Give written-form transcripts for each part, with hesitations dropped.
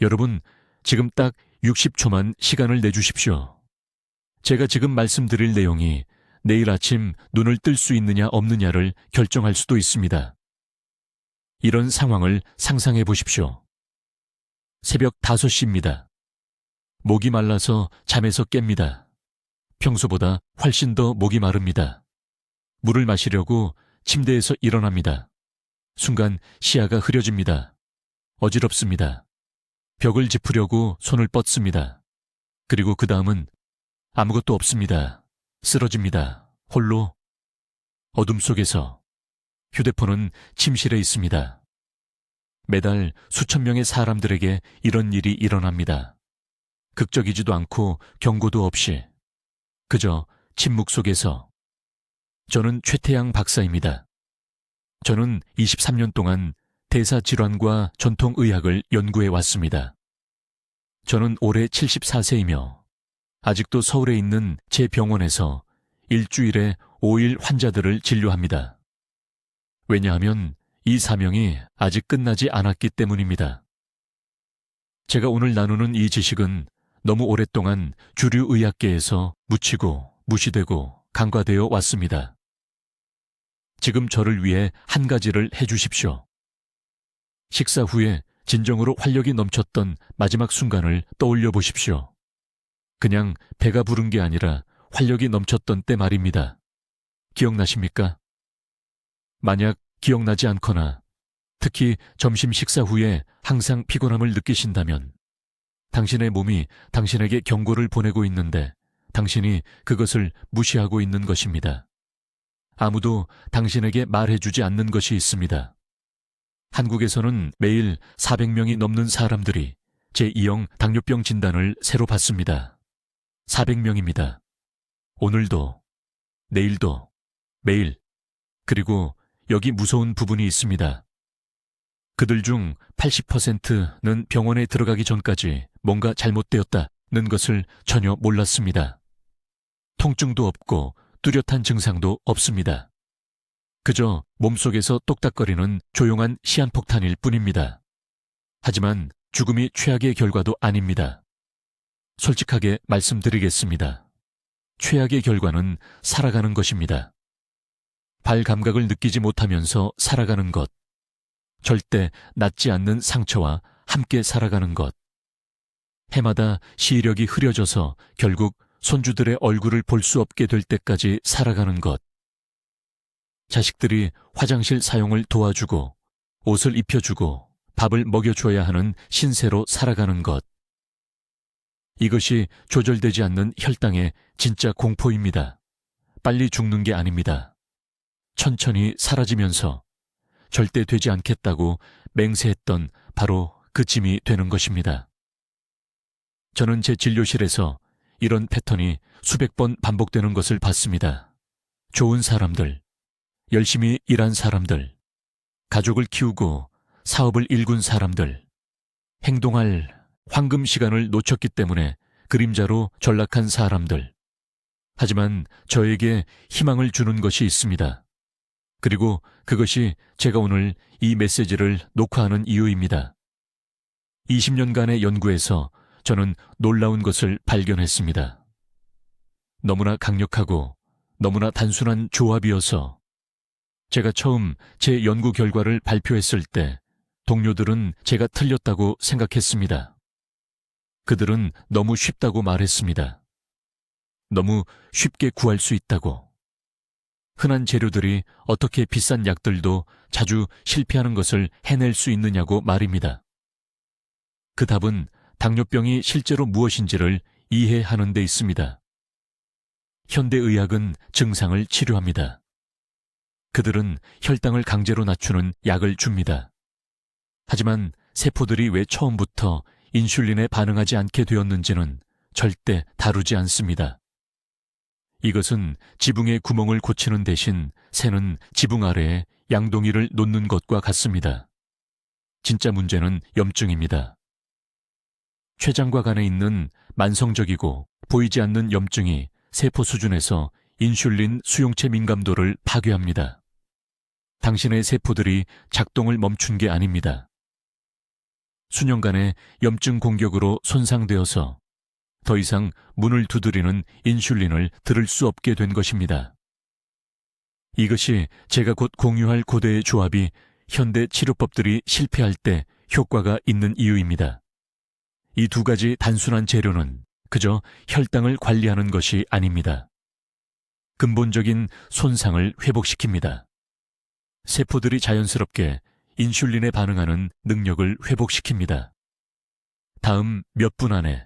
여러분, 지금 딱 60초만 시간을 내주십시오. 제가 지금 말씀드릴 내용이 내일 아침 눈을 뜰 수 있느냐 없느냐를 결정할 수도 있습니다. 이런 상황을 상상해 보십시오. 새벽 5시입니다. 목이 말라서 잠에서 깹니다. 평소보다 훨씬 더 목이 마릅니다. 물을 마시려고 침대에서 일어납니다. 순간 시야가 흐려집니다. 어지럽습니다. 벽을 짚으려고 손을 뻗습니다. 그리고 그 다음은 아무것도 없습니다. 쓰러집니다. 홀로 어둠 속에서 휴대폰은 침실에 있습니다. 매달 수천 명의 사람들에게 이런 일이 일어납니다. 극적이지도 않고 경고도 없이 그저 침묵 속에서. 저는 최태양 박사입니다. 저는 23년 동안 대사질환과 전통의학을 연구해 왔습니다. 저는 올해 74세이며 아직도 서울에 있는 제 병원에서 일주일에 5일 환자들을 진료합니다. 왜냐하면 이 사명이 아직 끝나지 않았기 때문입니다. 제가 오늘 나누는 이 지식은 너무 오랫동안 주류 의학계에서 묻히고 무시되고 간과되어 왔습니다. 지금 저를 위해 한 가지를 해주십시오. 식사 후에 진정으로 활력이 넘쳤던 마지막 순간을 떠올려 보십시오. 그냥 배가 부른 게 아니라 활력이 넘쳤던 때 말입니다. 기억나십니까? 만약 기억나지 않거나 특히 점심 식사 후에 항상 피곤함을 느끼신다면 당신의 몸이 당신에게 경고를 보내고 있는데 당신이 그것을 무시하고 있는 것입니다. 아무도 당신에게 말해주지 않는 것이 있습니다. 한국에서는 매일 400명이 넘는 사람들이 제2형 당뇨병 진단을 새로 받습니다. 400명입니다. 오늘도, 내일도, 매일. 그리고 여기 무서운 부분이 있습니다. 그들 중 80%는 병원에 들어가기 전까지 뭔가 잘못되었다는 것을 전혀 몰랐습니다. 통증도 없고 뚜렷한 증상도 없습니다. 그저 몸속에서 똑딱거리는 조용한 시한폭탄일 뿐입니다. 하지만 죽음이 최악의 결과도 아닙니다. 솔직하게 말씀드리겠습니다. 최악의 결과는 살아가는 것입니다. 발 감각을 느끼지 못하면서 살아가는 것, 절대 낫지 않는 상처와 함께 살아가는 것, 해마다 시력이 흐려져서 결국 손주들의 얼굴을 볼 수 없게 될 때까지 살아가는 것, 자식들이 화장실 사용을 도와주고 옷을 입혀주고 밥을 먹여줘야 하는 신세로 살아가는 것. 이것이 조절되지 않는 혈당의 진짜 공포입니다. 빨리 죽는 게 아닙니다. 천천히 사라지면서 절대 되지 않겠다고 맹세했던 바로 그 짐이 되는 것입니다. 저는 제 진료실에서 이런 패턴이 수백 번 반복되는 것을 봤습니다. 좋은 사람들, 열심히 일한 사람들, 가족을 키우고 사업을 일군 사람들, 행동할 황금 시간을 놓쳤기 때문에 그림자로 전락한 사람들. 하지만 저에게 희망을 주는 것이 있습니다. 그리고 그것이 제가 오늘 이 메시지를 녹화하는 이유입니다. 20년간의 연구에서 저는 놀라운 것을 발견했습니다. 너무나 강력하고 너무나 단순한 조합이어서 제가 처음 제 연구 결과를 발표했을 때 동료들은 제가 틀렸다고 생각했습니다. 그들은 너무 쉽다고 말했습니다. 너무 쉽게 구할 수 있다고. 흔한 재료들이 어떻게 비싼 약들도 자주 실패하는 것을 해낼 수 있느냐고 말입니다. 그 답은 당뇨병이 실제로 무엇인지를 이해하는 데 있습니다. 현대의학은 증상을 치료합니다. 그들은 혈당을 강제로 낮추는 약을 줍니다. 하지만 세포들이 왜 처음부터 인슐린에 반응하지 않게 되었는지는 절대 다루지 않습니다. 이것은 지붕의 구멍을 고치는 대신 새는 지붕 아래에 양동이를 놓는 것과 같습니다. 진짜 문제는 염증입니다. 췌장과 간에 있는 만성적이고 보이지 않는 염증이 세포 수준에서 인슐린 수용체 민감도를 파괴합니다. 당신의 세포들이 작동을 멈춘 게 아닙니다. 수년간의 염증 공격으로 손상되어서 더 이상 문을 두드리는 인슐린을 들을 수 없게 된 것입니다. 이것이 제가 곧 공유할 고대의 조합이 현대 치료법들이 실패할 때 효과가 있는 이유입니다. 이 두 가지 단순한 재료는 그저 혈당을 관리하는 것이 아닙니다. 근본적인 손상을 회복시킵니다. 세포들이 자연스럽게 인슐린에 반응하는 능력을 회복시킵니다. 다음 몇 분 안에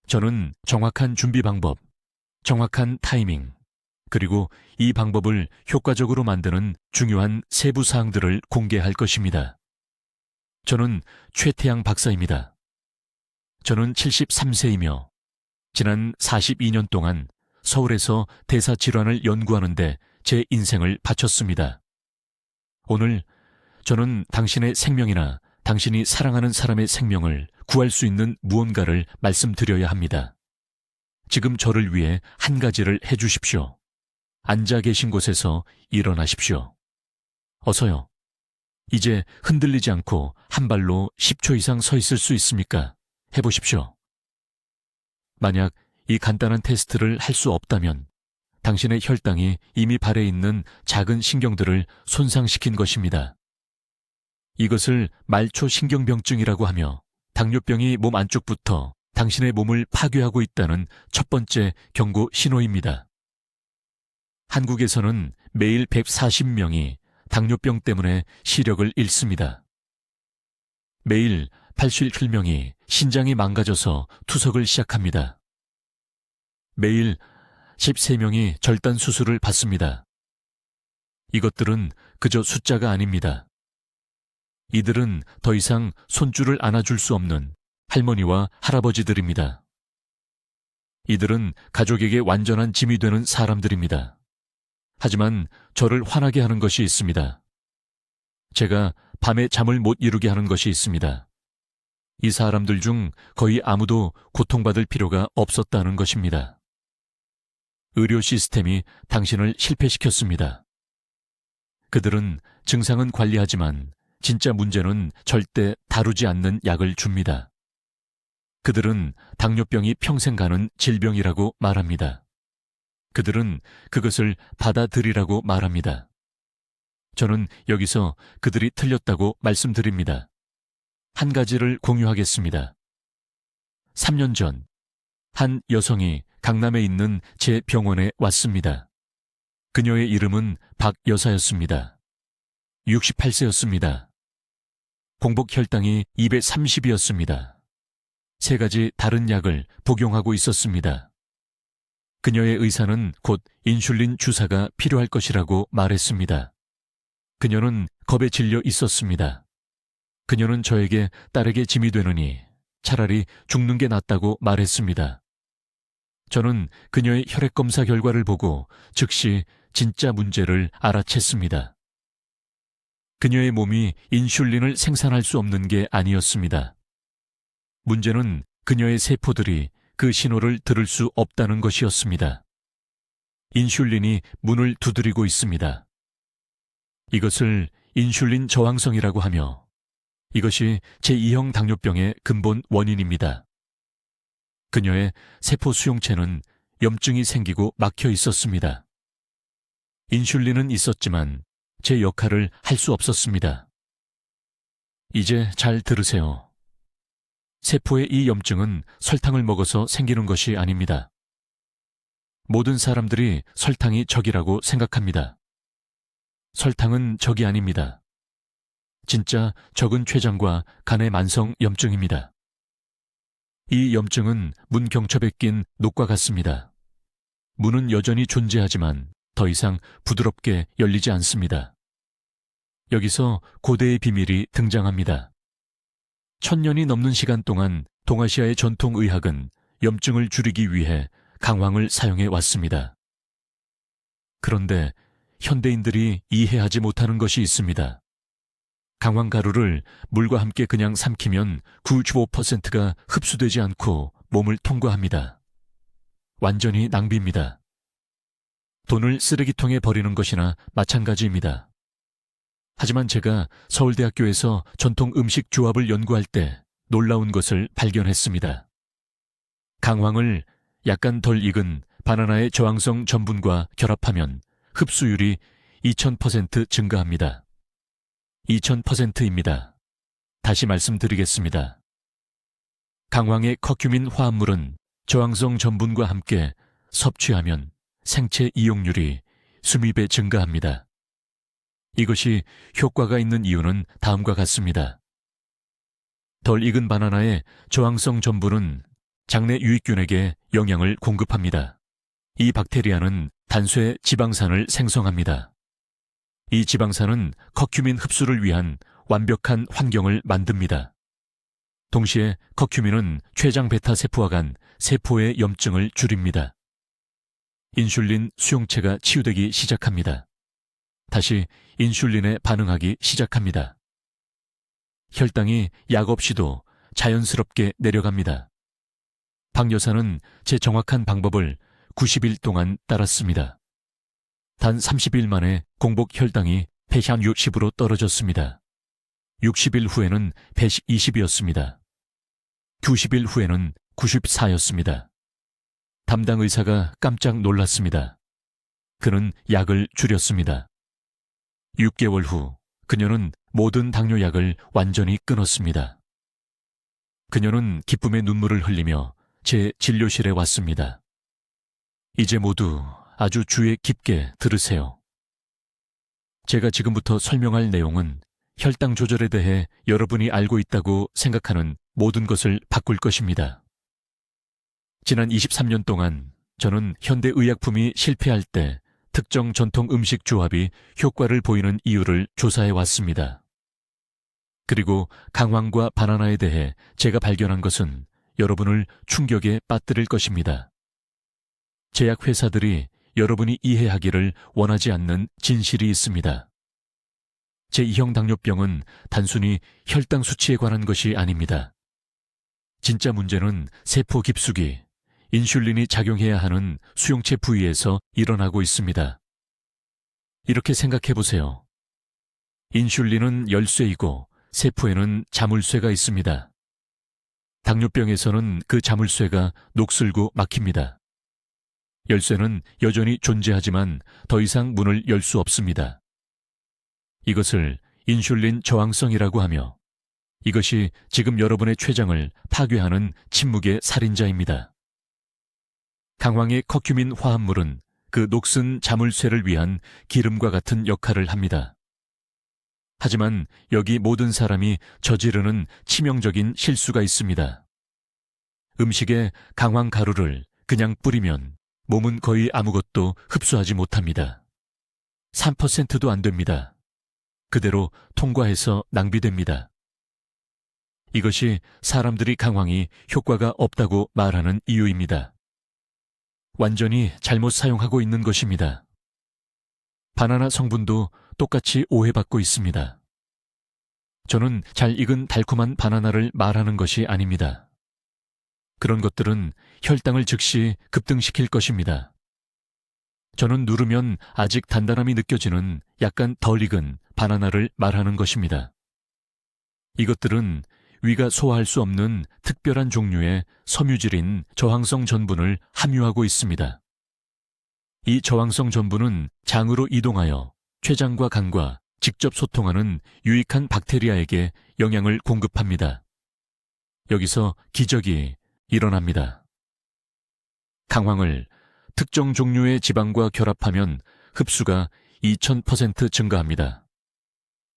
저는 정확한 준비 방법, 정확한 타이밍, 그리고 이 방법을 효과적으로 만드는 중요한 세부 사항들을 공개할 것입니다. 저는 최태양 박사입니다. 저는 73세이며 지난 42년 동안 서울에서 대사질환을 연구하는데 제 인생을 바쳤습니다. 오늘 저는 당신의 생명이나 당신이 사랑하는 사람의 생명을 구할 수 있는 무언가를 말씀드려야 합니다. 지금 저를 위해 한 가지를 해주십시오. 앉아 계신 곳에서 일어나십시오. 어서요. 이제 흔들리지 않고 한 발로 10초 이상 서 있을 수 있습니까? 해보십시오. 만약 이 간단한 테스트를 할 수 없다면 당신의 혈당이 이미 발에 있는 작은 신경들을 손상시킨 것입니다. 이것을 말초신경병증이라고 하며 당뇨병이 몸 안쪽부터 당신의 몸을 파괴하고 있다는 첫 번째 경고 신호입니다. 한국에서는 매일 140명이 당뇨병 때문에 시력을 잃습니다. 매일 87명이 신장이 망가져서 투석을 시작합니다. 매일 13명이 절단 수술을 받습니다. 이것들은 그저 숫자가 아닙니다. 이들은 더 이상 손줄을 안아줄 수 없는 할머니와 할아버지들입니다. 이들은 가족에게 완전한 짐이 되는 사람들입니다. 하지만 저를 화나게 하는 것이 있습니다. 제가 밤에 잠을 못 이루게 하는 것이 있습니다. 이 사람들 중 거의 아무도 고통받을 필요가 없었다는 것입니다. 의료 시스템이 당신을 실패시켰습니다. 그들은 증상은 관리하지만 진짜 문제는 절대 다루지 않는 약을 줍니다. 그들은 당뇨병이 평생 가는 질병이라고 말합니다. 그들은 그것을 받아들이라고 말합니다. 저는 여기서 그들이 틀렸다고 말씀드립니다. 한 가지를 공유하겠습니다. 3년 전, 한 여성이 강남에 있는 제 병원에 왔습니다. 그녀의 이름은 박 여사였습니다. 68세였습니다. 공복 혈당이 230이었습니다. 3가지 다른 약을 복용하고 있었습니다. 그녀의 의사는 곧 인슐린 주사가 필요할 것이라고 말했습니다. 그녀는 겁에 질려 있었습니다. 그녀는 저에게 딸에게 짐이 되느니 차라리 죽는 게 낫다고 말했습니다. 저는 그녀의 혈액검사 결과를 보고 즉시 진짜 문제를 알아챘습니다. 그녀의 몸이 인슐린을 생산할 수 없는 게 아니었습니다. 문제는 그녀의 세포들이 그 신호를 들을 수 없다는 것이었습니다. 인슐린이 문을 두드리고 있습니다. 이것을 인슐린 저항성이라고 하며 이것이 제2형 당뇨병의 근본 원인입니다. 그녀의 세포 수용체는 염증이 생기고 막혀 있었습니다. 인슐린은 있었지만 제 역할을 할 수 없었습니다. 이제 잘 들으세요. 세포의 이 염증은 설탕을 먹어서 생기는 것이 아닙니다. 모든 사람들이 설탕이 적이라고 생각합니다. 설탕은 적이 아닙니다. 진짜 적은 췌장과 간의 만성 염증입니다. 이 염증은 문 경첩에 낀 녹과 같습니다. 문은 여전히 존재하지만 더 이상 부드럽게 열리지 않습니다. 여기서 고대의 비밀이 등장합니다. 1000년이 넘는 시간 동안 동아시아의 전통의학은 염증을 줄이기 위해 강황을 사용해 왔습니다. 그런데 현대인들이 이해하지 못하는 것이 있습니다. 강황가루를 물과 함께 그냥 삼키면 95%가 흡수되지 않고 몸을 통과합니다. 완전히 낭비입니다. 돈을 쓰레기통에 버리는 것이나 마찬가지입니다. 하지만 제가 서울대학교에서 전통 음식 조합을 연구할 때 놀라운 것을 발견했습니다. 강황을 약간 덜 익은 바나나의 저항성 전분과 결합하면 흡수율이 2000% 증가합니다. 2000%입니다. 다시 말씀드리겠습니다. 강황의 커큐민 화합물은 저항성 전분과 함께 섭취하면 생체 이용률이 수십 배 증가합니다. 이것이 효과가 있는 이유는 다음과 같습니다. 덜 익은 바나나의 저항성 전분은 장내 유익균에게 영양을 공급합니다. 이 박테리아는 단쇄 지방산을 생성합니다. 이 지방산은 커큐민 흡수를 위한 완벽한 환경을 만듭니다. 동시에 커큐민은 췌장 베타 세포와 간 세포의 염증을 줄입니다. 인슐린 수용체가 치유되기 시작합니다. 다시 인슐린에 반응하기 시작합니다. 혈당이 약 없이도 자연스럽게 내려갑니다. 박 여사는 제 정확한 방법을 90일 동안 따랐습니다. 단 30일 만에 공복 혈당이 160으로 떨어졌습니다. 60일 후에는 120이었습니다. 90일 후에는 94였습니다. 담당 의사가 깜짝 놀랐습니다. 그는 약을 줄였습니다. 6개월 후 그녀는 모든 당뇨약을 완전히 끊었습니다. 그녀는 기쁨의 눈물을 흘리며 제 진료실에 왔습니다. 이제 모두 아주 주의 깊게 들으세요. 제가 지금부터 설명할 내용은 혈당 조절에 대해 여러분이 알고 있다고 생각하는 모든 것을 바꿀 것입니다. 지난 23년 동안 저는 현대 의약품이 실패할 때 특정 전통 음식 조합이 효과를 보이는 이유를 조사해 왔습니다. 그리고 강황과 바나나에 대해 제가 발견한 것은 여러분을 충격에 빠뜨릴 것입니다. 제약회사들이 여러분이 이해하기를 원하지 않는 진실이 있습니다. 제2형 당뇨병은 단순히 혈당 수치에 관한 것이 아닙니다. 진짜 문제는 세포 깊숙이 인슐린이 작용해야 하는 수용체 부위에서 일어나고 있습니다. 이렇게 생각해 보세요. 인슐린은 열쇠이고 세포에는 자물쇠가 있습니다. 당뇨병에서는 그 자물쇠가 녹슬고 막힙니다. 열쇠는 여전히 존재하지만 더 이상 문을 열 수 없습니다. 이것을 인슐린 저항성이라고 하며 이것이 지금 여러분의 췌장을 파괴하는 침묵의 살인자입니다. 강황의 커큐민 화합물은 그 녹슨 자물쇠를 위한 기름과 같은 역할을 합니다. 하지만 여기 모든 사람이 저지르는 치명적인 실수가 있습니다. 음식에 강황 가루를 그냥 뿌리면 몸은 거의 아무것도 흡수하지 못합니다. 3%도 안 됩니다. 그대로 통과해서 낭비됩니다. 이것이 사람들이 강황이 효과가 없다고 말하는 이유입니다. 완전히 잘못 사용하고 있는 것입니다. 바나나 성분도 똑같이 오해받고 있습니다. 저는 잘 익은 달콤한 바나나를 말하는 것이 아닙니다. 그런 것들은 혈당을 즉시 급등시킬 것입니다. 저는 누르면 아직 단단함이 느껴지는 약간 덜 익은 바나나를 말하는 것입니다. 이것들은 위가 소화할 수 없는 특별한 종류의 섬유질인 저항성 전분을 함유하고 있습니다. 이 저항성 전분은 장으로 이동하여 췌장과 간과 직접 소통하는 유익한 박테리아에게 영양을 공급합니다. 여기서 기적이 일어납니다. 강황을 특정 종류의 지방과 결합하면 흡수가 2000% 증가합니다.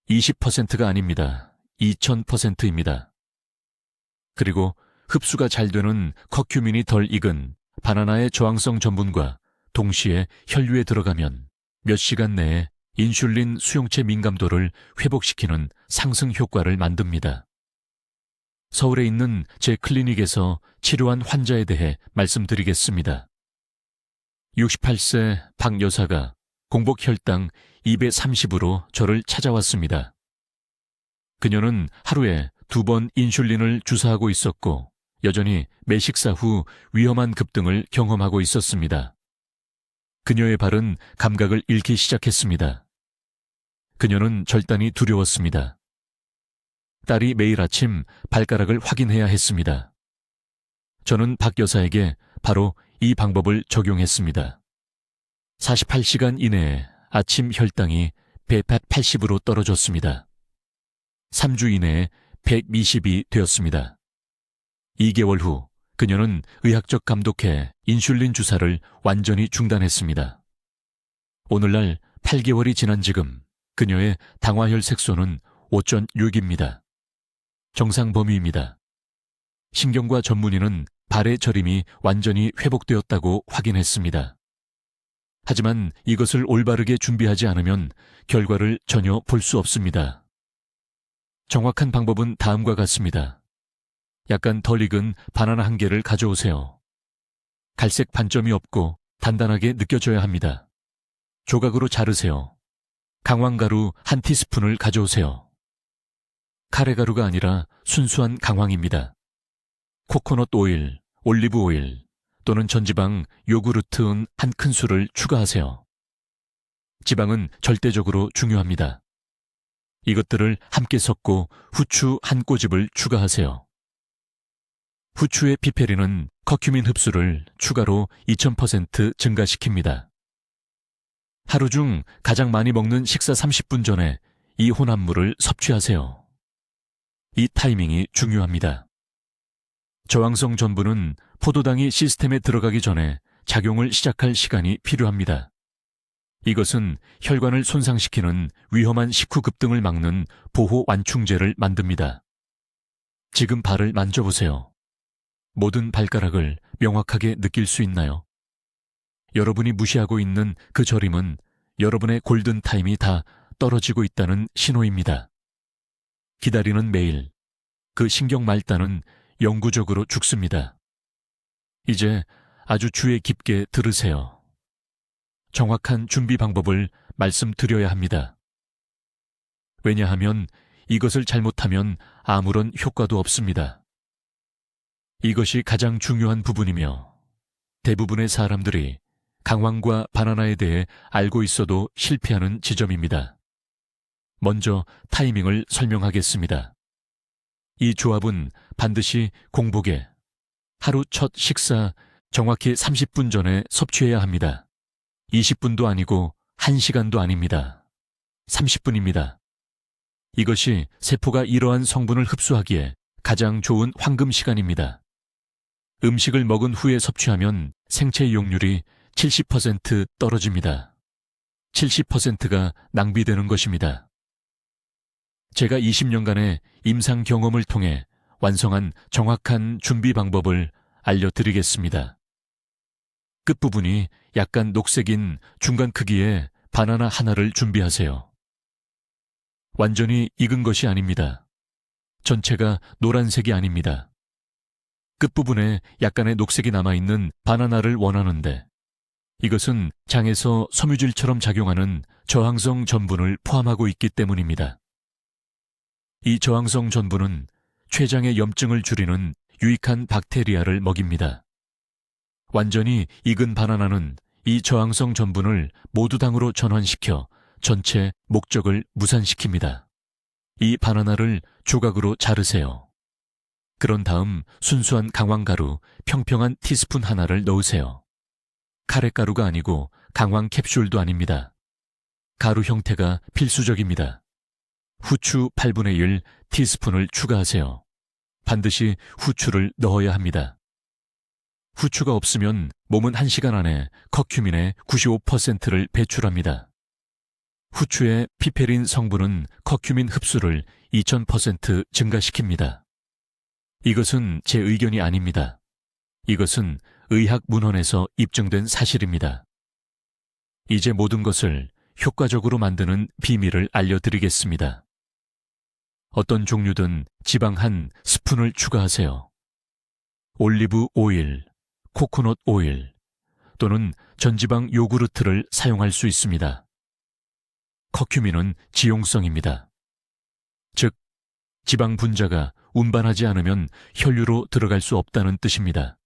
20%가 아닙니다. 2000%입니다. 그리고 흡수가 잘 되는 커큐민이 덜 익은 바나나의 저항성 전분과 동시에 혈류에 들어가면 몇 시간 내에 인슐린 수용체 민감도를 회복시키는 상승 효과를 만듭니다. 서울에 있는 제 클리닉에서 치료한 환자에 대해 말씀드리겠습니다. 68세 박 여사가 공복 혈당 230으로 저를 찾아왔습니다. 그녀는 하루에 2번 인슐린을 주사하고 있었고 여전히 매 식사 후 위험한 급등을 경험하고 있었습니다. 그녀의 발은 감각을 잃기 시작했습니다. 그녀는 절단이 두려웠습니다. 딸이 매일 아침 발가락을 확인해야 했습니다. 저는 박 여사에게 바로 이 방법을 적용했습니다. 48시간 이내에 아침 혈당이 180으로 떨어졌습니다. 3주 이내에 120이 되었습니다. 2개월 후 그녀는 의학적 감독해 인슐린 주사를 완전히 중단했습니다. 오늘날 8개월이 지난 지금 그녀의 당화혈 색소는 5.6입니다. 정상 범위입니다. 신경과 전문의는 발의 저림이 완전히 회복되었다고 확인했습니다. 하지만 이것을 올바르게 준비하지 않으면 결과를 전혀 볼 수 없습니다. 정확한 방법은 다음과 같습니다. 약간 덜 익은 바나나 1개를 가져오세요. 갈색 반점이 없고 단단하게 느껴져야 합니다. 조각으로 자르세요. 강황가루 1티스푼을 가져오세요. 카레가루가 아니라 순수한 강황입니다. 코코넛 오일, 올리브 오일 또는 전지방 요구르트은 1큰술을 추가하세요. 지방은 절대적으로 중요합니다. 이것들을 함께 섞고 후추 1꼬집을 추가하세요. 후추의 피페린은 커큐민 흡수를 추가로 2000% 증가시킵니다. 하루 중 가장 많이 먹는 식사 30분 전에 이 혼합물을 섭취하세요. 이 타이밍이 중요합니다. 저항성 전분은 포도당이 시스템에 들어가기 전에 작용을 시작할 시간이 필요합니다. 이것은 혈관을 손상시키는 위험한 식후 급등을 막는 보호 완충제를 만듭니다. 지금 발을 만져보세요. 모든 발가락을 명확하게 느낄 수 있나요? 여러분이 무시하고 있는 그 저림은 여러분의 골든타임이 다 떨어지고 있다는 신호입니다. 기다리는 매일, 그 신경 말단은 영구적으로 죽습니다. 이제 아주 주의 깊게 들으세요. 정확한 준비 방법을 말씀드려야 합니다. 왜냐하면 이것을 잘못하면 아무런 효과도 없습니다. 이것이 가장 중요한 부분이며 대부분의 사람들이 강황과 바나나에 대해 알고 있어도 실패하는 지점입니다. 먼저 타이밍을 설명하겠습니다. 이 조합은 반드시 공복에 하루 첫 식사 정확히 30분 전에 섭취해야 합니다. 20분도 아니고 1시간도 아닙니다. 30분입니다. 이것이 세포가 이러한 성분을 흡수하기에 가장 좋은 황금 시간입니다. 음식을 먹은 후에 섭취하면 생체 이용률이 70% 떨어집니다. 70%가 낭비되는 것입니다. 제가 20년간의 임상 경험을 통해 완성한 정확한 준비 방법을 알려드리겠습니다. 끝부분이 약간 녹색인 중간 크기의 바나나 하나를 준비하세요. 완전히 익은 것이 아닙니다. 전체가 노란색이 아닙니다. 끝부분에 약간의 녹색이 남아있는 바나나를 원하는데 이것은 장에서 섬유질처럼 작용하는 저항성 전분을 포함하고 있기 때문입니다. 이 저항성 전분은 췌장의 염증을 줄이는 유익한 박테리아를 먹입니다. 완전히 익은 바나나는 이 저항성 전분을 모두당으로 전환시켜 전체 목적을 무산시킵니다. 이 바나나를 조각으로 자르세요. 그런 다음 순수한 강황가루 평평한 티스푼 하나를 넣으세요. 카레가루가 아니고 강황 캡슐도 아닙니다. 가루 형태가 필수적입니다. 후추 8분의 1 티스푼을 추가하세요. 반드시 후추를 넣어야 합니다. 후추가 없으면 몸은 1시간 안에 커큐민의 95%를 배출합니다. 후추의 피페린 성분은 커큐민 흡수를 2000% 증가시킵니다. 이것은 제 의견이 아닙니다. 이것은 의학 문헌에서 입증된 사실입니다. 이제 모든 것을 효과적으로 만드는 비밀을 알려드리겠습니다. 어떤 종류든 지방 1스푼을 추가하세요. 올리브 오일, 코코넛 오일 또는 전지방 요구르트를 사용할 수 있습니다. 커큐민은 지용성입니다. 즉, 지방 분자가 운반하지 않으면 혈류로 들어갈 수 없다는 뜻입니다.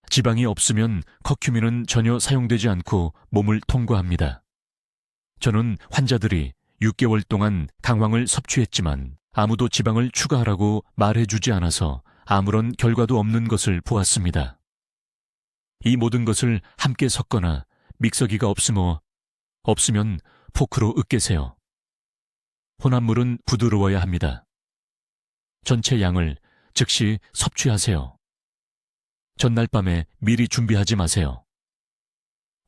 지방이 없으면 커큐민은 전혀 사용되지 않고 몸을 통과합니다. 저는 환자들이 6개월 동안 강황을 섭취했지만 아무도 지방을 추가하라고 말해주지 않아서 아무런 결과도 없는 것을 보았습니다. 이 모든 것을 함께 섞거나 믹서기가 없으면 포크로 으깨세요. 혼합물은 부드러워야 합니다. 전체 양을 즉시 섭취하세요. 전날 밤에 미리 준비하지 마세요.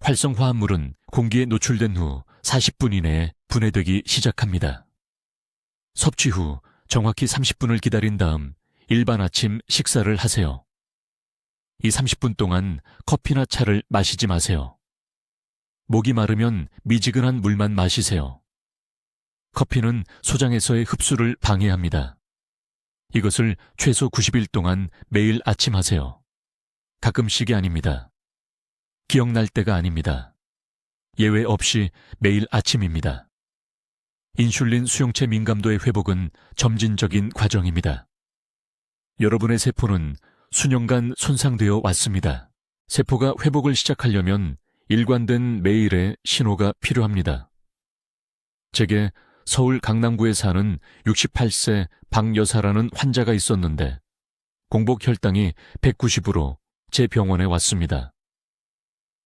활성화합물은 공기에 노출된 후 40분 이내에 분해되기 시작합니다. 섭취 후 정확히 30분을 기다린 다음 일반 아침 식사를 하세요. 이 30분 동안 커피나 차를 마시지 마세요. 목이 마르면 미지근한 물만 마시세요. 커피는 소장에서의 흡수를 방해합니다. 이것을 최소 90일 동안 매일 아침 하세요. 가끔씩이 아닙니다. 기억날 때가 아닙니다. 예외 없이 매일 아침입니다. 인슐린 수용체 민감도의 회복은 점진적인 과정입니다. 여러분의 세포는 수년간 손상되어 왔습니다. 세포가 회복을 시작하려면 일관된 매일의 신호가 필요합니다. 제게 서울 강남구에 사는 68세 박 여사라는 환자가 있었는데 공복 혈당이 190으로 제 병원에 왔습니다.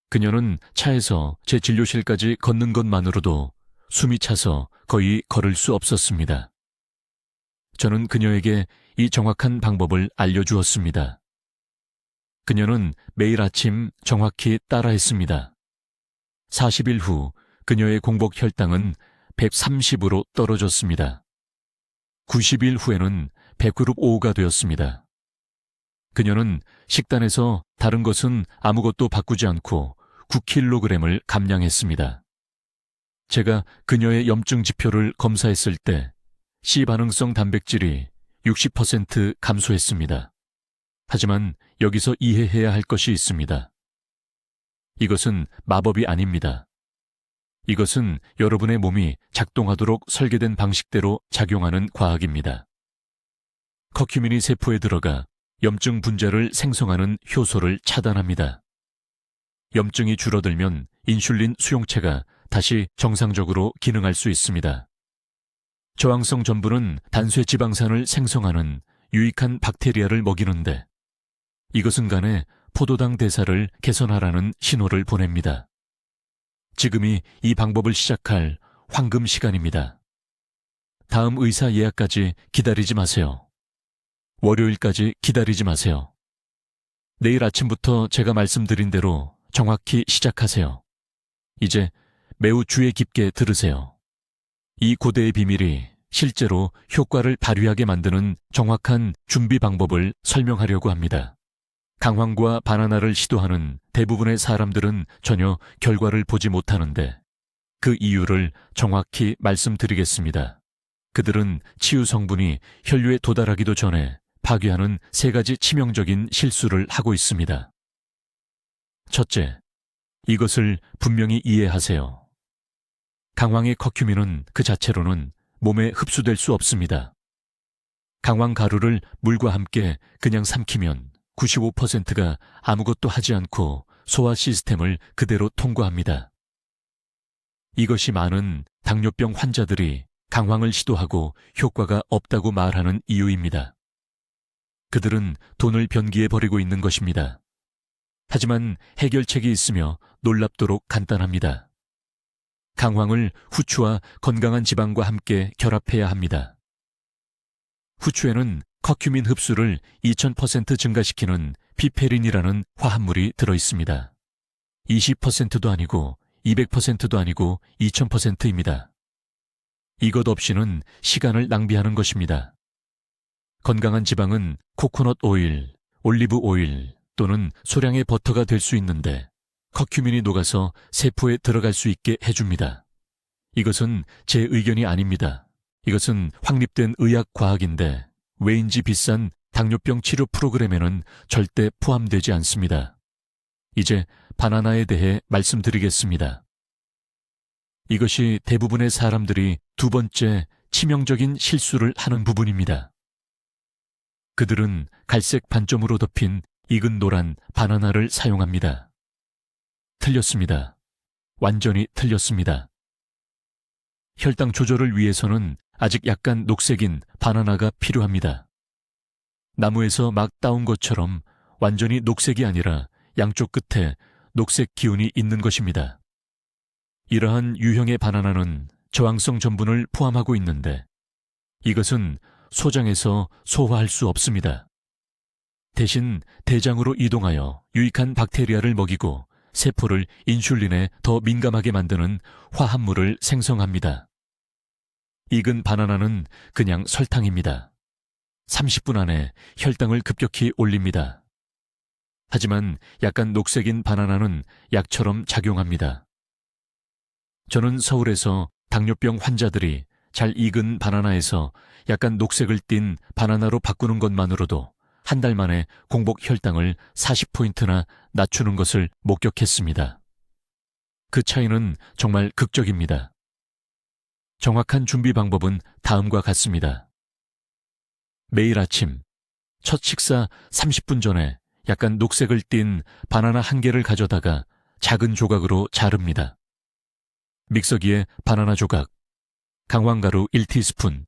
그녀는 차에서 제 진료실까지 걷는 것만으로도 숨이 차서 거의 걸을 수 없었습니다. 저는 그녀에게 이 정확한 방법을 알려주었습니다. 그녀는 매일 아침 정확히 따라했습니다. 40일 후 그녀의 공복 혈당은 130으로 떨어졌습니다. 90일 후에는 100그룹 5가 되었습니다. 그녀는 식단에서 다른 것은 아무것도 바꾸지 않고 9kg을 감량했습니다. 제가 그녀의 염증 지표를 검사했을 때 C반응성 단백질이 60% 감소했습니다. 하지만 여기서 이해해야 할 것이 있습니다. 이것은 마법이 아닙니다. 이것은 여러분의 몸이 작동하도록 설계된 방식대로 작용하는 과학입니다. 커큐민이 세포에 들어가 염증 분자를 생성하는 효소를 차단합니다. 염증이 줄어들면 인슐린 수용체가 다시 정상적으로 기능할 수 있습니다. 저항성 전분은 단쇄 지방산을 생성하는 유익한 박테리아를 먹이는데 이것은 간에 포도당 대사를 개선하라는 신호를 보냅니다. 지금이 이 방법을 시작할 황금 시간입니다. 다음 의사 예약까지 기다리지 마세요. 월요일까지 기다리지 마세요. 내일 아침부터 제가 말씀드린 대로 정확히 시작하세요. 이제 매우 주의 깊게 들으세요. 이 고대의 비밀이 실제로 효과를 발휘하게 만드는 정확한 준비 방법을 설명하려고 합니다. 강황과 바나나를 시도하는 대부분의 사람들은 전혀 결과를 보지 못하는데 그 이유를 정확히 말씀드리겠습니다. 그들은 치유 성분이 혈류에 도달하기도 전에 파괴하는 3가지 치명적인 실수를 하고 있습니다. 첫째, 이것을 분명히 이해하세요. 강황의 커큐민은 그 자체로는 몸에 흡수될 수 없습니다. 강황 가루를 물과 함께 그냥 삼키면 95%가 아무것도 하지 않고 소화 시스템을 그대로 통과합니다. 이것이 많은 당뇨병 환자들이 강황을 시도하고 효과가 없다고 말하는 이유입니다. 그들은 돈을 변기에 버리고 있는 것입니다. 하지만 해결책이 있으며 놀랍도록 간단합니다. 강황을 후추와 건강한 지방과 함께 결합해야 합니다. 후추에는 커큐민 흡수를 2000% 증가시키는 피페린이라는 화합물이 들어있습니다. 20%도 아니고 200%도 아니고 2000%입니다. 이것 없이는 시간을 낭비하는 것입니다. 건강한 지방은 코코넛 오일, 올리브 오일 또는 소량의 버터가 될 수 있는데 커큐민이 녹아서 세포에 들어갈 수 있게 해줍니다. 이것은 제 의견이 아닙니다. 이것은 확립된 의학 과학인데 왜인지 비싼 당뇨병 치료 프로그램에는 절대 포함되지 않습니다. 이제 바나나에 대해 말씀드리겠습니다. 이것이 대부분의 사람들이 두 번째 치명적인 실수를 하는 부분입니다. 그들은 갈색 반점으로 덮인 익은 노란 바나나를 사용합니다. 틀렸습니다. 완전히 틀렸습니다. 혈당 조절을 위해서는 아직 약간 녹색인 바나나가 필요합니다. 나무에서 막 따온 것처럼 완전히 녹색이 아니라 양쪽 끝에 녹색 기운이 있는 것입니다. 이러한 유형의 바나나는 저항성 전분을 포함하고 있는데 이것은 소장에서 소화할 수 없습니다. 대신 대장으로 이동하여 유익한 박테리아를 먹이고 세포를 인슐린에 더 민감하게 만드는 화합물을 생성합니다. 익은 바나나는 그냥 설탕입니다. 30분 안에 혈당을 급격히 올립니다. 하지만 약간 녹색인 바나나는 약처럼 작용합니다. 저는 서울에서 당뇨병 환자들이 잘 익은 바나나에서 약간 녹색을 띤 바나나로 바꾸는 것만으로도 한 달 만에 공복 혈당을 40포인트나 낮추는 것을 목격했습니다. 그 차이는 정말 극적입니다. 정확한 준비 방법은 다음과 같습니다. 매일 아침 첫 식사 30분 전에 약간 녹색을 띤 바나나 1개를 가져다가 작은 조각으로 자릅니다. 믹서기에 바나나 조각, 강황가루 1티스푼,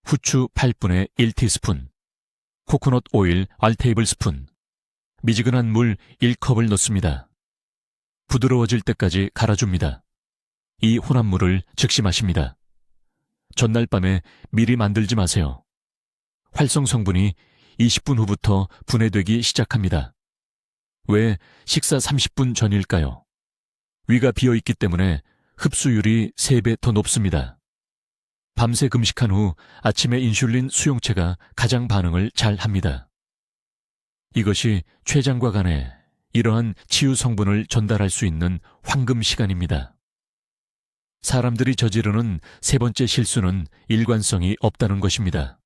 후추 8분의 1티스푼, 코코넛 오일 1테이블스푼, 미지근한 물 1컵을 넣습니다. 부드러워질 때까지 갈아줍니다. 이 혼합물을 즉시 마십니다. 전날 밤에 미리 만들지 마세요. 활성 성분이 20분 후부터 분해되기 시작합니다. 왜 식사 30분 전일까요? 위가 비어있기 때문에 흡수율이 3배 더 높습니다. 밤새 금식한 후 아침에 인슐린 수용체가 가장 반응을 잘 합니다. 이것이 췌장과 간에 이러한 치유 성분을 전달할 수 있는 황금 시간입니다. 사람들이 저지르는 세 번째 실수는 일관성이 없다는 것입니다.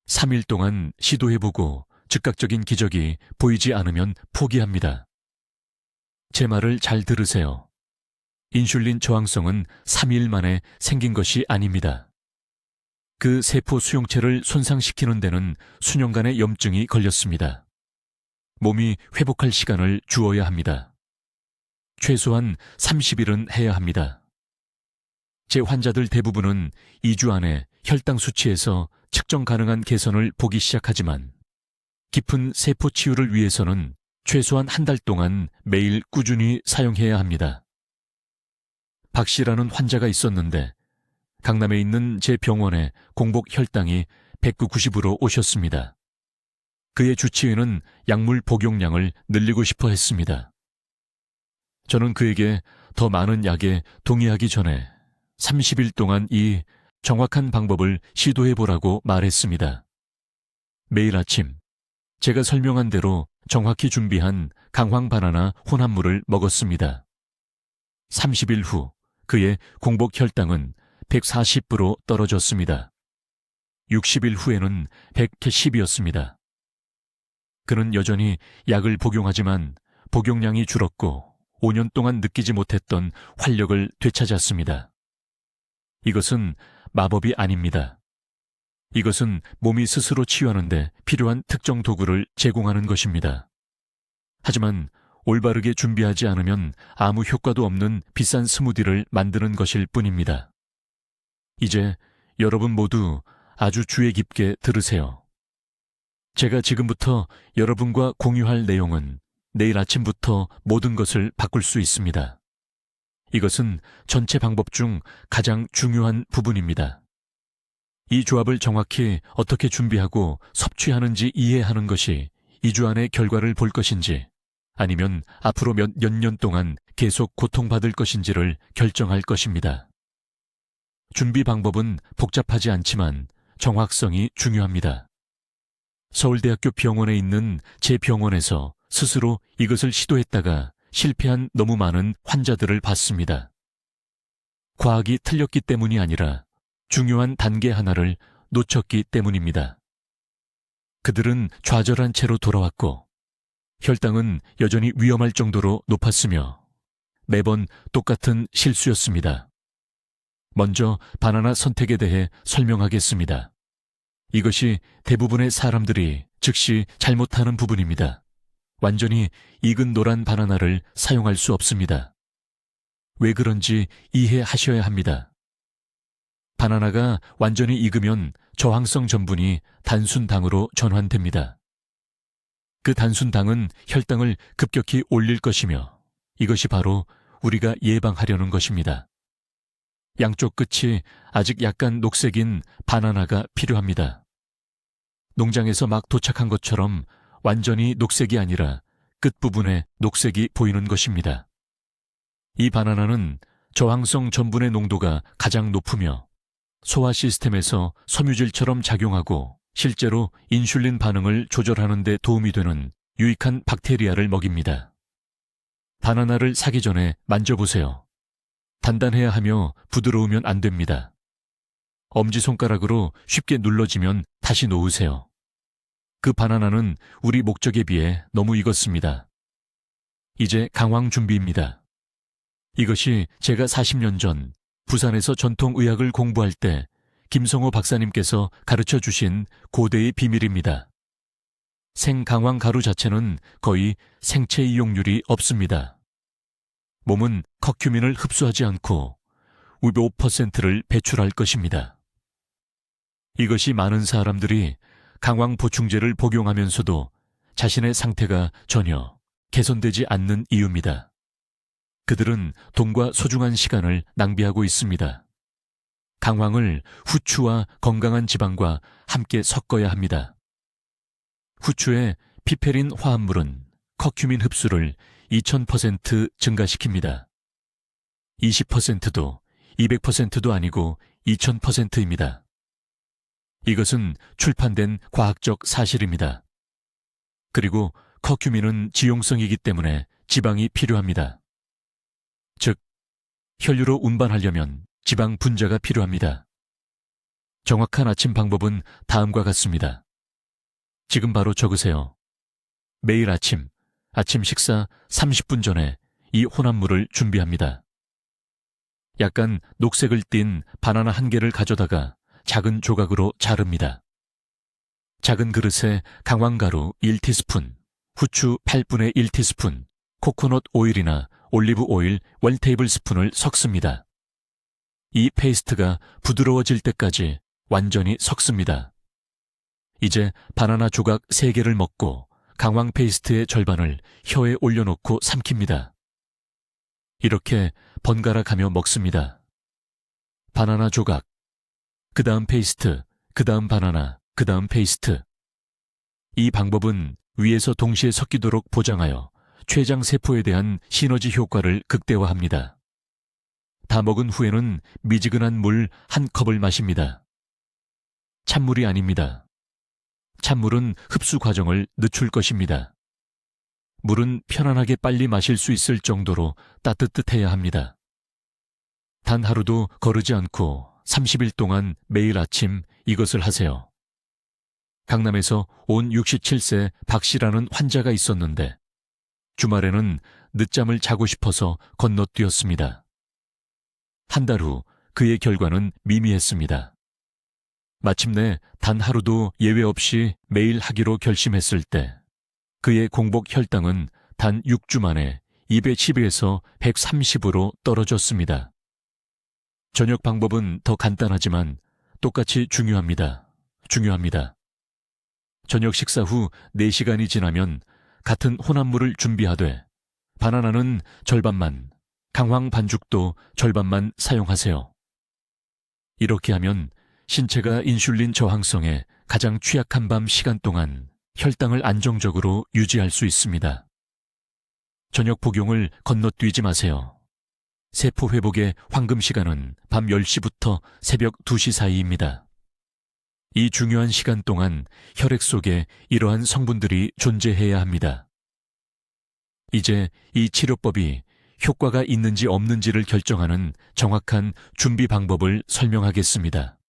3일 동안 시도해보고 즉각적인 기적이 보이지 않으면 포기합니다. 제 말을 잘 들으세요. 인슐린 저항성은 3일 만에 생긴 것이 아닙니다. 그 세포 수용체를 손상시키는 데는 수년간의 염증이 걸렸습니다. 몸이 회복할 시간을 주어야 합니다. 최소한 30일은 해야 합니다. 제 환자들 대부분은 2주 안에 혈당 수치에서 측정 가능한 개선을 보기 시작하지만 깊은 세포 치유를 위해서는 최소한 한 달 동안 매일 꾸준히 사용해야 합니다. 박 씨라는 환자가 있었는데 강남에 있는 제 병원에 공복 혈당이 109/90으로 오셨습니다. 그의 주치의는 약물 복용량을 늘리고 싶어 했습니다. 저는 그에게 더 많은 약에 동의하기 전에 30일 동안 이 정확한 방법을 시도해보라고 말했습니다. 매일 아침 제가 설명한 대로 정확히 준비한 강황 바나나 혼합물을 먹었습니다. 30일 후 그의 공복 혈당은 140으로 떨어졌습니다. 60일 후에는 110이었습니다. 그는 여전히 약을 복용하지만 복용량이 줄었고 5년 동안 느끼지 못했던 활력을 되찾았습니다. 이것은 마법이 아닙니다. 이것은 몸이 스스로 치유하는데 필요한 특정 도구를 제공하는 것입니다. 하지만 올바르게 준비하지 않으면 아무 효과도 없는 비싼 스무디를 만드는 것일 뿐입니다. 이제 여러분 모두 아주 주의 깊게 들으세요. 제가 지금부터 여러분과 공유할 내용은 내일 아침부터 모든 것을 바꿀 수 있습니다. 이것은 전체 방법 중 가장 중요한 부분입니다. 이 조합을 정확히 어떻게 준비하고 섭취하는지 이해하는 것이 2주 안에 결과를 볼 것인지 아니면 앞으로 몇 년 동안 계속 고통받을 것인지를 결정할 것입니다. 준비 방법은 복잡하지 않지만 정확성이 중요합니다. 서울대학교 병원에 있는 제 병원에서 스스로 이것을 시도했다가 실패한 너무 많은 환자들을 봤습니다. 과학이 틀렸기 때문이 아니라 중요한 단계 하나를 놓쳤기 때문입니다. 그들은 좌절한 채로 돌아왔고 혈당은 여전히 위험할 정도로 높았으며 매번 똑같은 실수였습니다. 먼저 바나나 선택에 대해 설명하겠습니다. 이것이 대부분의 사람들이 즉시 잘못하는 부분입니다. 완전히 익은 노란 바나나를 사용할 수 없습니다. 왜 그런지 이해하셔야 합니다. 바나나가 완전히 익으면 저항성 전분이 단순당으로 전환됩니다. 그 단순당은 혈당을 급격히 올릴 것이며 이것이 바로 우리가 예방하려는 것입니다. 양쪽 끝이 아직 약간 녹색인 바나나가 필요합니다. 농장에서 막 도착한 것처럼 완전히 녹색이 아니라 끝부분에 녹색이 보이는 것입니다. 이 바나나는 저항성 전분의 농도가 가장 높으며 소화 시스템에서 섬유질처럼 작용하고 실제로 인슐린 반응을 조절하는 데 도움이 되는 유익한 박테리아를 먹입니다. 바나나를 사기 전에 만져보세요. 단단해야 하며 부드러우면 안 됩니다. 엄지손가락으로 쉽게 눌러지면 다시 놓으세요. 그 바나나는 우리 목적에 비해 너무 익었습니다. 이제 강황 준비입니다. 이것이 제가 40년 전 부산에서 전통의학을 공부할 때 김성호 박사님께서 가르쳐 주신 고대의 비밀입니다. 생강황 가루 자체는 거의 생체 이용률이 없습니다. 몸은 커큐민을 흡수하지 않고 5%를 배출할 것입니다. 이것이 많은 사람들이 강황 보충제를 복용하면서도 자신의 상태가 전혀 개선되지 않는 이유입니다. 그들은 돈과 소중한 시간을 낭비하고 있습니다. 강황을 후추와 건강한 지방과 함께 섞어야 합니다. 후추의 피페린 화합물은 커큐민 흡수를 2000% 증가시킵니다. 20%도 200%도 아니고 2000%입니다. 이것은 출판된 과학적 사실입니다. 그리고 커큐민은 지용성이기 때문에 지방이 필요합니다. 즉, 혈류로 운반하려면 지방 분자가 필요합니다. 정확한 아침 방법은 다음과 같습니다. 지금 바로 적으세요. 매일 아침 식사 30분 전에 이 혼합물을 준비합니다. 약간 녹색을 띤 바나나 한 개를 가져다가 작은 조각으로 자릅니다. 작은 그릇에 강황가루 1티스푼, 후추 8분의 1티스푼, 코코넛 오일이나 올리브 오일 1테이블스푼을 섞습니다. 이 페이스트가 부드러워질 때까지 완전히 섞습니다. 이제 바나나 조각 3개를 먹고 강황 페이스트의 절반을 혀에 올려놓고 삼킵니다. 이렇게 번갈아 가며 먹습니다. 바나나 조각, 그 다음 페이스트, 그 다음 바나나, 그 다음 페이스트. 이 방법은 위에서 동시에 섞이도록 보장하여 췌장세포에 대한 시너지 효과를 극대화합니다. 다 먹은 후에는 미지근한 물 1컵을 마십니다. 찬물이 아닙니다. 찬물은 흡수 과정을 늦출 것입니다. 물은 편안하게 빨리 마실 수 있을 정도로 따뜻해야 합니다. 단 하루도 거르지 않고 30일 동안 매일 아침 이것을 하세요. 강남에서 온 67세 박 씨라는 환자가 있었는데 주말에는 늦잠을 자고 싶어서 건너뛰었습니다. 한 달 후 그의 결과는 미미했습니다. 마침내 단 하루도 예외 없이 매일 하기로 결심했을 때 그의 공복 혈당은 단 6주 만에 210에서 130으로 떨어졌습니다. 저녁 방법은 더 간단하지만 똑같이 중요합니다. 저녁 식사 후 4시간이 지나면 같은 혼합물을 준비하되 바나나는 절반만, 강황 반죽도 절반만 사용하세요. 이렇게 하면 신체가 인슐린 저항성에 가장 취약한 밤 시간 동안 혈당을 안정적으로 유지할 수 있습니다. 저녁 복용을 건너뛰지 마세요. 세포 회복의 황금 시간은 밤 10시부터 새벽 2시 사이입니다. 이 중요한 시간 동안 혈액 속에 이러한 성분들이 존재해야 합니다. 이제 이 치료법이 효과가 있는지 없는지를 결정하는 정확한 준비 방법을 설명하겠습니다.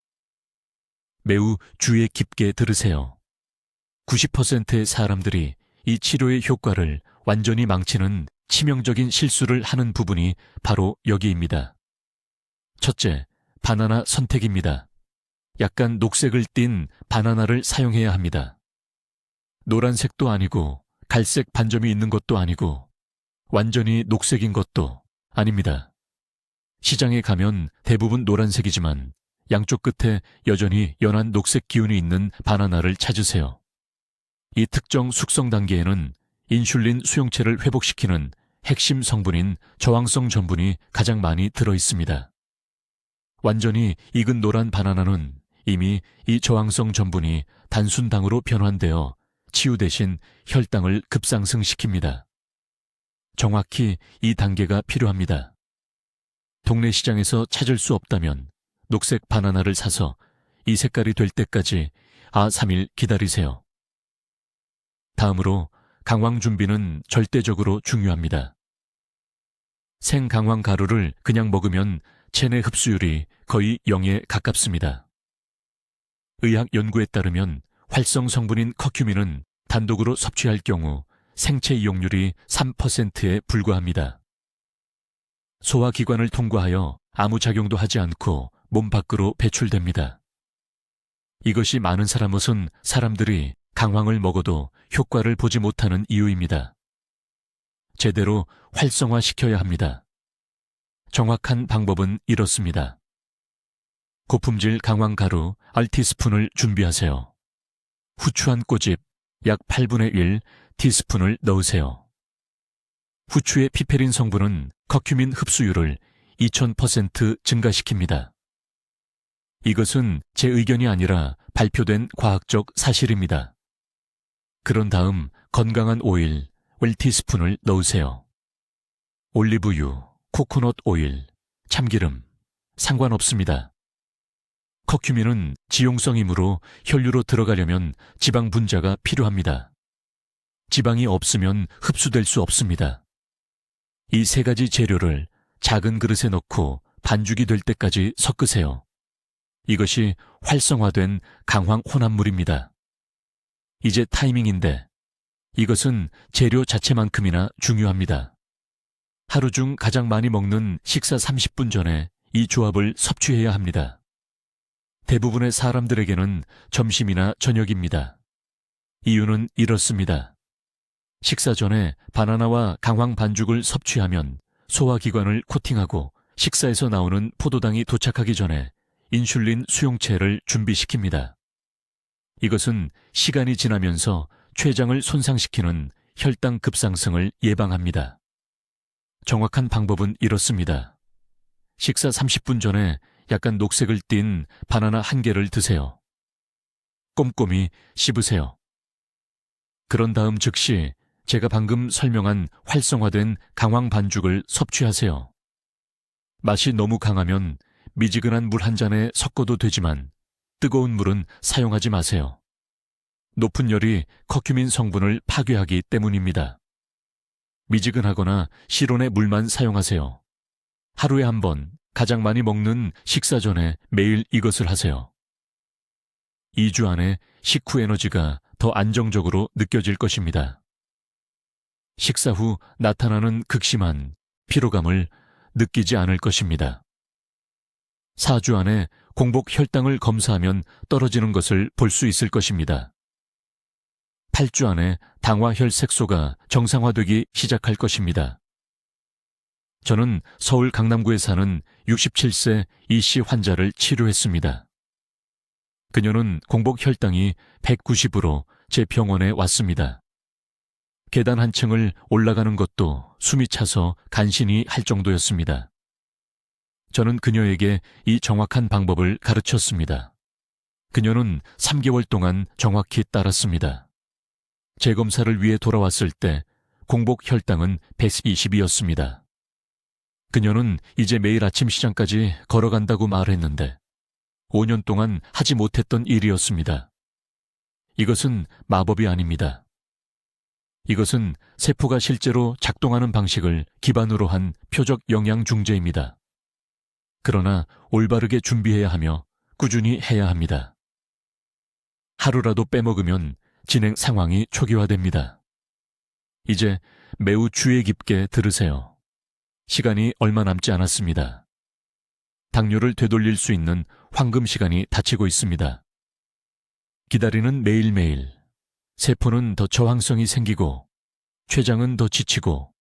매우 주의 깊게 들으세요. 90%의 사람들이 이 치료의 효과를 완전히 망치는 치명적인 실수를 하는 부분이 바로 여기입니다. 첫째, 바나나 선택입니다. 약간 녹색을 띤 바나나를 사용해야 합니다. 노란색도 아니고 갈색 반점이 있는 것도 아니고 완전히 녹색인 것도 아닙니다. 시장에 가면 대부분 노란색이지만 양쪽 끝에 여전히 연한 녹색 기운이 있는 바나나를 찾으세요. 이 특정 숙성 단계에는 인슐린 수용체를 회복시키는 핵심 성분인 저항성 전분이 가장 많이 들어 있습니다. 완전히 익은 노란 바나나는 이미 이 저항성 전분이 단순당으로 변환되어 치유 대신 혈당을 급상승시킵니다. 정확히 이 단계가 필요합니다. 동네 시장에서 찾을 수 없다면 녹색 바나나를 사서 이 색깔이 될 때까지 3일 기다리세요. 다음으로 강황 준비는 절대적으로 중요합니다. 생강황 가루를 그냥 먹으면 체내 흡수율이 거의 0에 가깝습니다. 의학 연구에 따르면 활성 성분인 커큐민은 단독으로 섭취할 경우 생체 이용률이 3%에 불과합니다. 소화기관을 통과하여 아무 작용도 하지 않고 몸 밖으로 배출됩니다. 이것이 많은 사람들이 강황을 먹어도 효과를 보지 못하는 이유입니다. 제대로 활성화시켜야 합니다. 정확한 방법은 이렇습니다. 고품질 강황 가루 알티스푼을 준비하세요. 후추 한 꼬집, 약 8분의 1 티스푼을 넣으세요. 후추의 피페린 성분은 커큐민 흡수율을 2000% 증가시킵니다. 이것은 제 의견이 아니라 발표된 과학적 사실입니다. 그런 다음 건강한 오일, 1티스푼을 넣으세요. 올리브유, 코코넛 오일, 참기름, 상관없습니다. 커큐민은 지용성이므로 혈류로 들어가려면 지방 분자가 필요합니다. 지방이 없으면 흡수될 수 없습니다. 이 세 가지 재료를 작은 그릇에 넣고 반죽이 될 때까지 섞으세요. 이것이 활성화된 강황 혼합물입니다. 이제 타이밍인데 이것은 재료 자체만큼이나 중요합니다. 하루 중 가장 많이 먹는 식사 30분 전에 이 조합을 섭취해야 합니다. 대부분의 사람들에게는 점심이나 저녁입니다. 이유는 이렇습니다. 식사 전에 바나나와 강황 반죽을 섭취하면 소화기관을 코팅하고 식사에서 나오는 포도당이 도착하기 전에 인슐린 수용체를 준비시킵니다. 이것은 시간이 지나면서 췌장을 손상시키는 혈당 급상승을 예방합니다. 정확한 방법은 이렇습니다. 식사 30분 전에 약간 녹색을 띤 바나나 1개를 드세요. 꼼꼼히 씹으세요. 그런 다음 즉시 제가 방금 설명한 활성화된 강황 반죽을 섭취하세요. 맛이 너무 강하면 미지근한 물 한 잔에 섞어도 되지만 뜨거운 물은 사용하지 마세요. 높은 열이 커큐민 성분을 파괴하기 때문입니다. 미지근하거나 실온의 물만 사용하세요. 하루에 한 번 가장 많이 먹는 식사 전에 매일 이것을 하세요. 2주 안에 식후 에너지가 더 안정적으로 느껴질 것입니다. 식사 후 나타나는 극심한 피로감을 느끼지 않을 것입니다. 4주 안에 공복 혈당을 검사하면 떨어지는 것을 볼 수 있을 것입니다. 8주 안에 당화 혈색소가 정상화되기 시작할 것입니다. 저는 서울 강남구에 사는 67세 이씨 환자를 치료했습니다. 그녀는 공복 혈당이 190으로 제 병원에 왔습니다. 계단 한 층을 올라가는 것도 숨이 차서 간신히 할 정도였습니다. 저는 그녀에게 이 정확한 방법을 가르쳤습니다. 그녀는 3개월 동안 정확히 따랐습니다. 재검사를 위해 돌아왔을 때 공복 혈당은 120이었습니다. 그녀는 이제 매일 아침 시장까지 걸어간다고 말했는데 5년 동안 하지 못했던 일이었습니다. 이것은 마법이 아닙니다. 이것은 세포가 실제로 작동하는 방식을 기반으로 한 표적 영양 중재입니다. 그러나 올바르게 준비해야 하며 꾸준히 해야 합니다. 하루라도 빼먹으면 진행 상황이 초기화됩니다. 이제 매우 주의 깊게 들으세요. 시간이 얼마 남지 않았습니다. 당뇨를 되돌릴 수 있는 황금 시간이 닫히고 있습니다. 기다리는 매일매일 세포는 더 저항성이 생기고 췌장은 더 지치고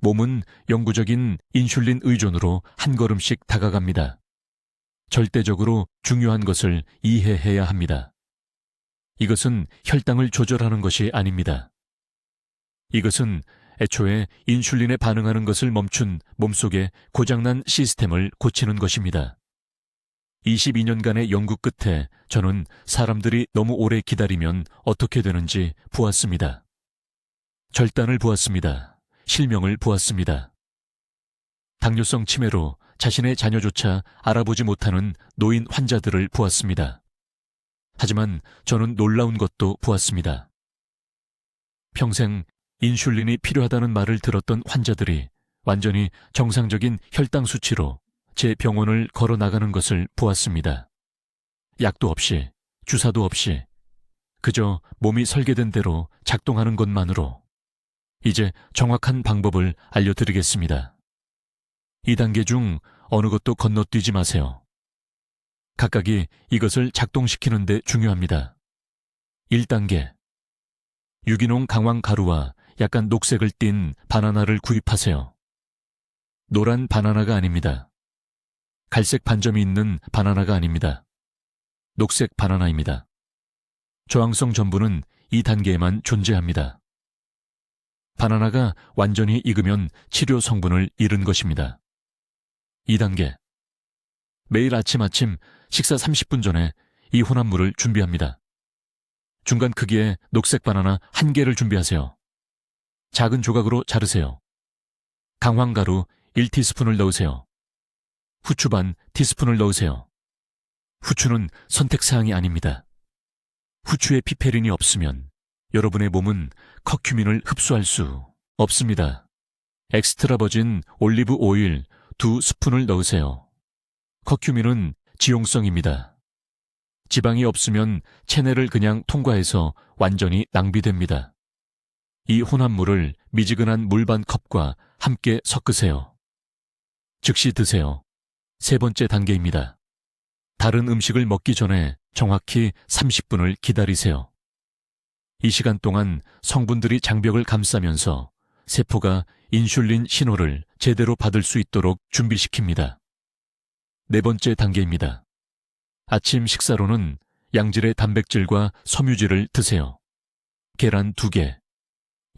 몸은 영구적인 인슐린 의존으로 한 걸음씩 다가갑니다. 절대적으로 중요한 것을 이해해야 합니다. 이것은 혈당을 조절하는 것이 아닙니다. 이것은 애초에 인슐린에 반응하는 것을 멈춘 몸속의 고장난 시스템을 고치는 것입니다. 22년간의 연구 끝에 저는 사람들이 너무 오래 기다리면 어떻게 되는지 보았습니다. 절단을 보았습니다. 실명을 보았습니다. 당뇨성 치매로 자신의 자녀조차 알아보지 못하는 노인 환자들을 보았습니다. 하지만 저는 놀라운 것도 보았습니다. 평생 인슐린이 필요하다는 말을 들었던 환자들이 완전히 정상적인 혈당 수치로 제 병원을 걸어 나가는 것을 보았습니다. 약도 없이, 주사도 없이, 그저 몸이 설계된 대로 작동하는 것만으로. 이제 정확한 방법을 알려드리겠습니다. 이 단계 중 어느 것도 건너뛰지 마세요. 각각이 이것을 작동시키는 데 중요합니다. 1단계. 유기농 강황 가루와 약간 녹색을 띤 바나나를 구입하세요. 노란 바나나가 아닙니다. 갈색 반점이 있는 바나나가 아닙니다. 녹색 바나나입니다. 저항성 전분은 이 단계에만 존재합니다. 바나나가 완전히 익으면 치료 성분을 잃은 것입니다. 2단계. 매일 아침 식사 30분 전에 이 혼합물을 준비합니다. 중간 크기의 녹색 바나나 1개를 준비하세요. 작은 조각으로 자르세요. 강황가루 1티스푼을 넣으세요. 후추 반 티스푼을 넣으세요. 후추는 선택사항이 아닙니다. 후추에 피페린이 없으면 여러분의 몸은 커큐민을 흡수할 수 없습니다. 엑스트라 버진 올리브 오일 2스푼을 넣으세요. 커큐민은 지용성입니다. 지방이 없으면 체내를 그냥 통과해서 완전히 낭비됩니다. 이 혼합물을 미지근한 물 반 컵과 함께 섞으세요. 즉시 드세요. 3번째 단계입니다. 다른 음식을 먹기 전에 정확히 30분을 기다리세요. 이 시간 동안 성분들이 장벽을 감싸면서 세포가 인슐린 신호를 제대로 받을 수 있도록 준비시킵니다. 4번째 단계입니다. 아침 식사로는 양질의 단백질과 섬유질을 드세요. 계란 2개,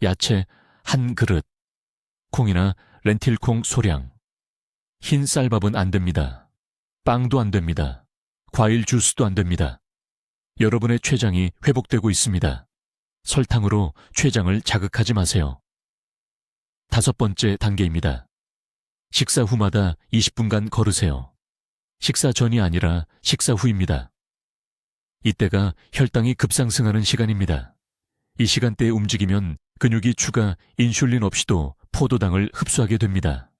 야채 1그릇, 콩이나 렌틸콩 소량. 흰 쌀밥은 안 됩니다. 빵도 안 됩니다. 과일 주스도 안 됩니다. 여러분의 췌장이 회복되고 있습니다. 설탕으로 췌장을 자극하지 마세요. 5번째 단계입니다. 식사 후마다 20분간 걸으세요. 식사 전이 아니라 식사 후입니다. 이때가 혈당이 급상승하는 시간입니다. 이 시간대에 움직이면 근육이 추가 인슐린 없이도 포도당을 흡수하게 됩니다.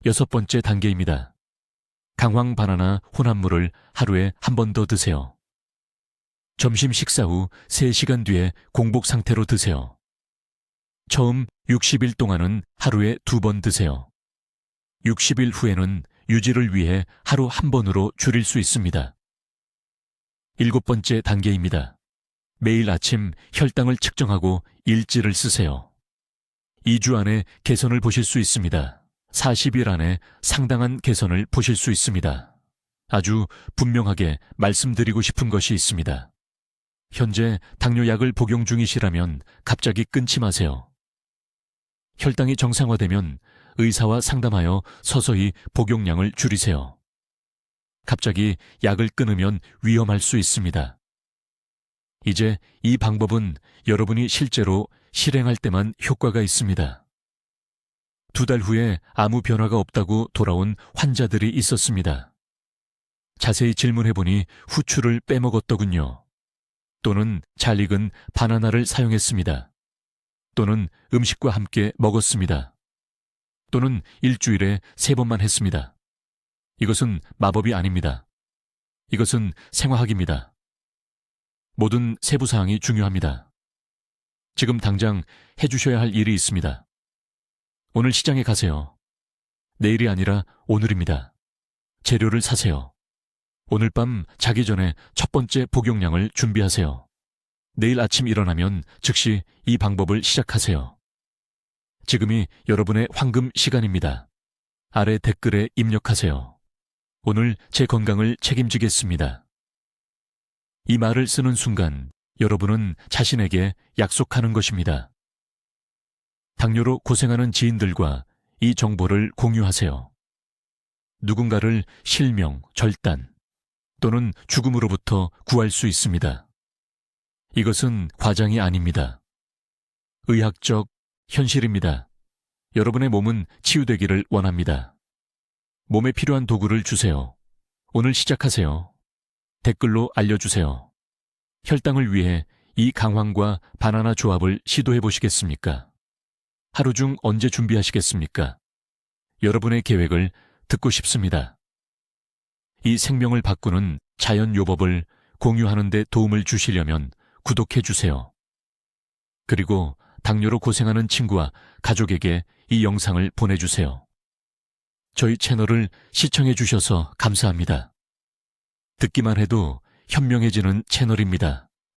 6번째 단계입니다. 강황 바나나 혼합물을 하루에 한 번 더 드세요. 점심 식사 후 3시간 뒤에 공복 상태로 드세요. 처음 60일 동안은 하루에 2번 드세요. 60일 후에는 유지를 위해 하루 한 번으로 줄일 수 있습니다. 7번째 단계입니다. 매일 아침 혈당을 측정하고 일지를 쓰세요. 2주 안에 개선을 보실 수 있습니다. 40일 안에 상당한 개선을 보실 수 있습니다. 아주 분명하게 말씀드리고 싶은 것이 있습니다. 현재 당뇨약을 복용 중이시라면 갑자기 끊지 마세요. 혈당이 정상화되면 의사와 상담하여 서서히 복용량을 줄이세요. 갑자기 약을 끊으면 위험할 수 있습니다. 이제 이 방법은 여러분이 실제로 실행할 때만 효과가 있습니다. 2달 후에 아무 변화가 없다고 돌아온 환자들이 있었습니다. 자세히 질문해보니 후추를 빼먹었더군요. 또는 잘 익은 바나나를 사용했습니다. 또는 음식과 함께 먹었습니다. 또는 일주일에 3번만 했습니다. 이것은 마법이 아닙니다. 이것은 생화학입니다. 모든 세부사항이 중요합니다. 지금 당장 해주셔야 할 일이 있습니다. 오늘 시장에 가세요. 내일이 아니라 오늘입니다. 재료를 사세요. 오늘 밤 자기 전에 첫 번째 복용량을 준비하세요. 내일 아침 일어나면 즉시 이 방법을 시작하세요. 지금이 여러분의 황금 시간입니다. 아래 댓글에 입력하세요. 오늘 제 건강을 책임지겠습니다. 이 말을 쓰는 순간 여러분은 자신에게 약속하는 것입니다. 당뇨로 고생하는 지인들과 이 정보를 공유하세요. 누군가를 실명, 절단 또는 죽음으로부터 구할 수 있습니다. 이것은 과장이 아닙니다. 의학적 현실입니다. 여러분의 몸은 치유되기를 원합니다. 몸에 필요한 도구를 주세요. 오늘 시작하세요. 댓글로 알려주세요. 혈당을 위해 이 강황과 바나나 조합을 시도해 보시겠습니까? 하루 중 언제 준비하시겠습니까? 여러분의 계획을 듣고 싶습니다. 이 생명을 바꾸는 자연 요법을 공유하는 데 도움을 주시려면 구독해 주세요. 그리고 당뇨로 고생하는 친구와 가족에게 이 영상을 보내주세요. 저희 채널을 시청해 주셔서 감사합니다. 듣기만 해도 현명해지는 채널입니다.